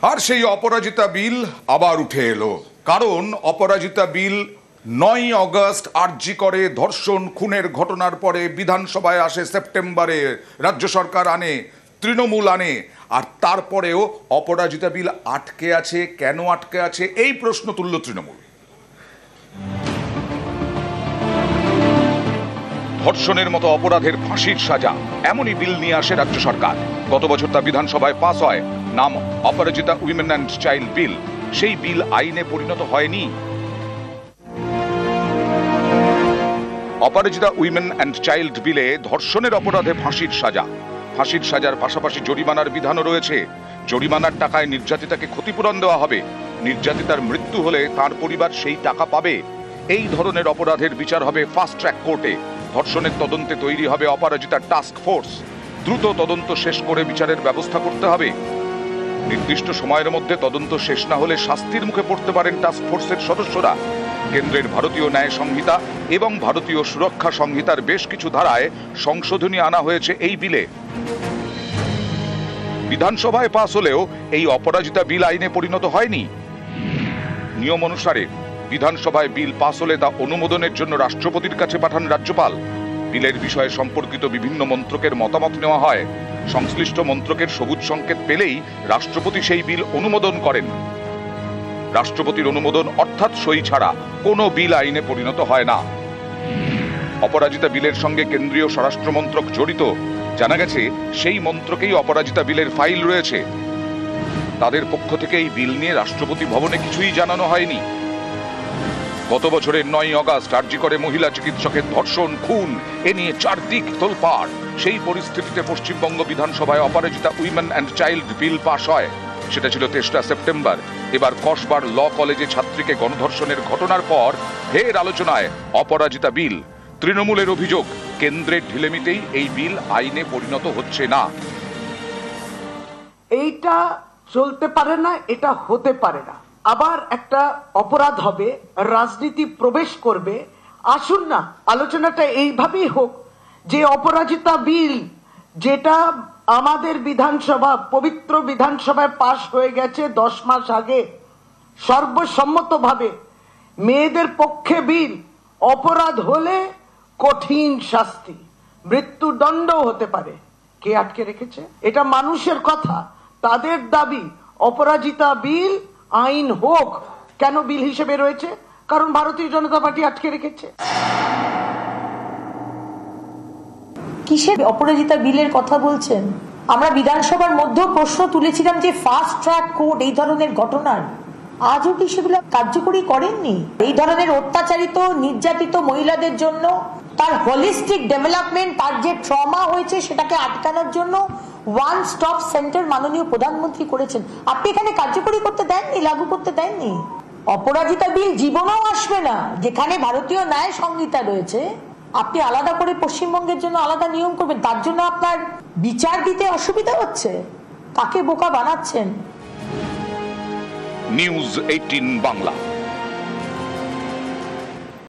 আর সেই অপরাজিতা বিল আবার উঠে এলো, কারণ অপরাজিতা বিল 9 আগস্ট আরজি করে ধর্ষণ খুনের ঘটনার পরে বিধানসভায় আসে সেপ্টেম্বরে, রাজ্য সরকার আনে, তৃণমূল আনে, আর তারপরেও অপরাজিতা বিল আটকে আছে। কেন আটকে আছে এই প্রশ্ন তুলল তৃণমূল। ধর্ষণের মতো অপরাধের ফাঁসির সাজা, এমনই বিল নিয়ে আসে রাজ্য সরকার। গত বছর তা বিধানসভায় পাস হয়, নাম অপরাজিতা উইমেন অ্যান্ড চাইল্ড বিল। সেই বিল আইনে পরিণত হয়নি। অপরাজিতা উইমেন অ্যান্ড চাইল্ড বিলে ধর্ষণের অপরাধে ফাঁসির সাজা, ফাঁসির সাজার পাশাপাশি জরিমানার বিধানও রয়েছে। জরিমানার টাকায় নির্যাতিতাকে ক্ষতিপূরণ দেওয়া হবে। নির্যাতিতার মৃত্যু হলে তার পরিবার সেই টাকা পাবে। এই ধরনের অপরাধের বিচার হবে ফাস্ট ট্র্যাক কোর্টে। ধর্ষণের তদন্তে তৈরি হবে অপরাজিতার টাস্ক ফোর্স। দ্রুত তদন্ত শেষ করে বিচারের ব্যবস্থা করতে হবে। নির্দিষ্ট সময়ের মধ্যে তদন্ত শেষ না হলে শাস্তির মুখে পড়তে পারেন টাস্ক ফোর্সের সদস্যরা। কেন্দ্রের ভারতীয় ন্যায় সংহিতা এবং ভারতীয় সুরক্ষা সংহিতার বেশ কিছু ধারায় সংশোধনী আনা হয়েছে এই বিলে। বিধানসভায় পাস হলেও এই অপরাজিতা বিল আইনে পরিণত হয়নি। নিয়ম অনুসারে বিধানসভায় বিল পাস হলে তা অনুমোদনের জন্য রাষ্ট্রপতির কাছে পাঠান রাজ্যপাল। বিলের বিষয়ে সম্পর্কিত বিভিন্ন মন্ত্রকের মতামত নেওয়া হয়। সংশ্লিষ্ট মন্ত্রকের সবুজ সংকেত পেলেই রাষ্ট্রপতি সেই বিল অনুমোদন করেন। রাষ্ট্রপতির অনুমোদন অর্থাৎ সই ছাড়া কোনো বিল আইনে পরিণত হয় না। অপরাজিতা বিলের সঙ্গে কেন্দ্রীয় স্বরাষ্ট্র মন্ত্রক জড়িত। জানা গেছে সেই মন্ত্রকেই অপরাজিতা বিলের ফাইল রয়েছে। তাদের পক্ষ থেকে এই বিল নিয়ে রাষ্ট্রপতি ভবনে কিছুই জানানো হয়নি। গত বছরের 9 আগস্ট আরজি করে মহিলা চিকিৎসকের ধর্ষণ খুন, এ নিয়ে চারদিক তোলপাড়। সেই পরিস্থিতিতে পশ্চিমবঙ্গ বিধানসভায় Aparajita women and child bill pass হয়। সেটা ছিল 23 সেপ্টেম্বর। এবার কসবার ল কলেজে ছাত্রীকে গণধর্ষণের ঘটনার পর ফের আলোচনায় অপরাজিতা বিল। তৃণমূলের অভিযোগ, কেন্দ্রের ঢিলেমিতেই এই বিল আইনে পরিণত হচ্ছে না। এইটা চলতে পারে না, এটা হতে পারে না। আবার একটা অপরাধ হবে, রাজনীতি প্রবেশ করবে। আসুন না আলোচনাটা এইভাবেই হোক যে অপরাজিতা বিল, যেটা আমাদের বিধানসভা, পবিত্র বিধানসভায় পাশ হয়ে গেছে 10 মাস আগে সর্বসম্মতভাবে, মেয়েদের পক্ষে বিল, অপরাধ হলে কঠিন শাস্তি, মৃত্যুদণ্ড হতে পারে। কে আটকে রেখেছে? এটা মানুষের কথা, তাদের দাবি অপরাজিতা বিল আইন হোক। কেন বিল হিসেবে রয়েছে? কারণ ভারতীয় জনতা পার্টি আটকে রেখেছে। কিসের অপরাজিতা বিলের কথা বলছেন? আমরা বিধানসভার মধ্যেও প্রশ্ন তুলেছিলাম যে ফাস্ট ট্র্যাক কোর্ট এই ধরনের ঘটনার আজও কি সেগুলো কার্যকরী করেননি? এই ধরনের অত্যাচারিত নির্যাতিত মহিলাদের জন্য তার হোলিস্টিক ডেভেলপমেন্ট, তার যে ট্রমা হয়েছে সেটাকে আটকানোর জন্য ওয়ান স্টপ সেন্টার মাননীয় প্রধানমন্ত্রী করেছেন। আপনি এখানে কার্যকরী করতে দেননি, লাগু করতে দেননি। অপরাজিতা বিল জীবনেও আসবে না। যেখানে ভারতীয় ন্যায় সংহিতা রয়েছে, আপনি আলাদা করে পশ্চিমবঙ্গের জন্য আলাদা নিয়ম করবেন, তার জন্য আপনার বিচার দিতে অসুবিধা হচ্ছে। কাকে বোকা বানাচ্ছেন? নিউজ 18 বাংলা।